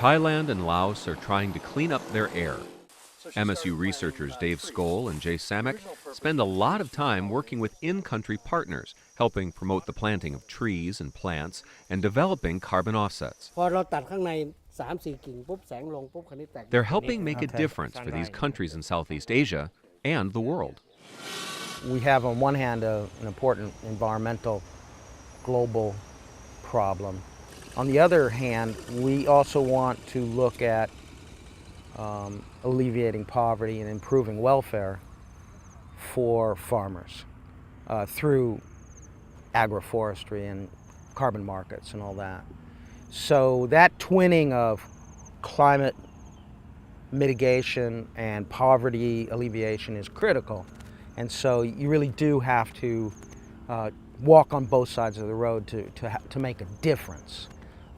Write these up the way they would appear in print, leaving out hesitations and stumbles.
Thailand and Laos are trying to clean up their air. MSU researchers Dave Skoll and Samick spend a lot of time working with in-country partners, helping promote the planting of trees and plants and developing carbon offsets. They're helping make a difference for these countries in Southeast Asia and the world. We have on one hand an important environmental global problem. On the other hand, we also want to look at alleviating poverty and improving welfare for farmers through agroforestry and carbon markets and all that. So that twinning of climate mitigation and poverty alleviation is critical. And so you really do have to walk on both sides of the road to make a difference.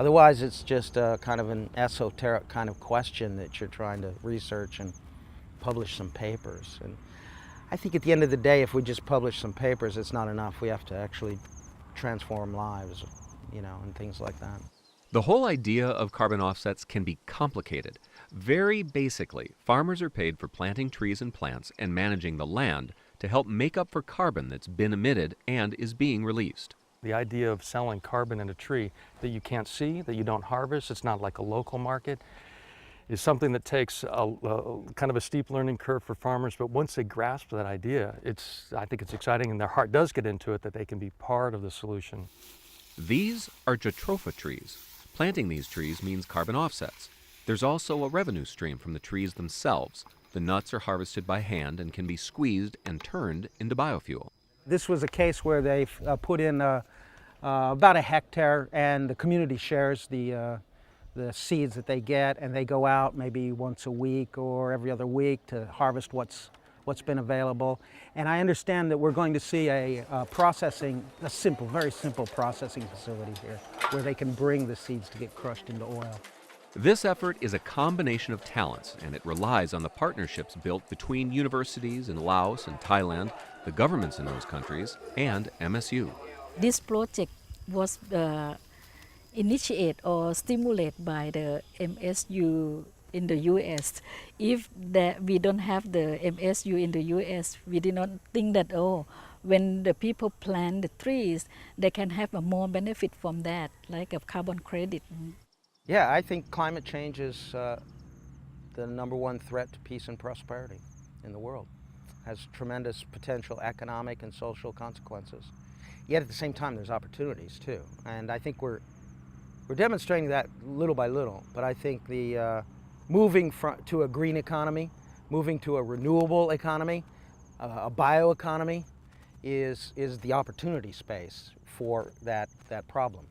Otherwise, it's just kind of an esoteric kind of question that you're trying to research and publish some papers. And I think at the end of the day, if we just publish some papers, it's not enough. We have to actually transform lives, and things like that. The whole idea of carbon offsets can be complicated. Very basically, farmers are paid for planting trees and plants and managing the land to help make up for carbon that's been emitted and is being released. The idea of selling carbon in a tree that you can't see, that you don't harvest, it's not like a local market, is something that takes a kind of a steep learning curve for farmers. But once they grasp that idea, I think it's exciting, and their heart does get into it, that they can be part of the solution. These are jatropha trees. Planting these trees means carbon offsets. There's also a revenue stream from the trees themselves. The nuts are harvested by hand and can be squeezed and turned into biofuel. This was a case where they've put in about a hectare, and the community shares the seeds that they get, and they go out maybe once a week or every other week to harvest what's been available. And I understand that we're going to see a very simple processing facility here where they can bring the seeds to get crushed into oil. This effort is a combination of talents, and it relies on the partnerships built between universities in Laos and Thailand, the governments in those countries, and MSU. This project was initiated or stimulated by the MSU in the U.S. If we don't have the MSU in the U.S., we did not think that, when the people plant the trees, they can have a more benefit from that, like a carbon credit. Yeah, I think climate change is the #1 threat to peace and prosperity in the world. Has tremendous potential economic and social consequences. Yet at the same time, there's opportunities too. And I think we're demonstrating that little by little. But I think the moving to a green economy, moving to a renewable economy, a bioeconomy is the opportunity space for that problem.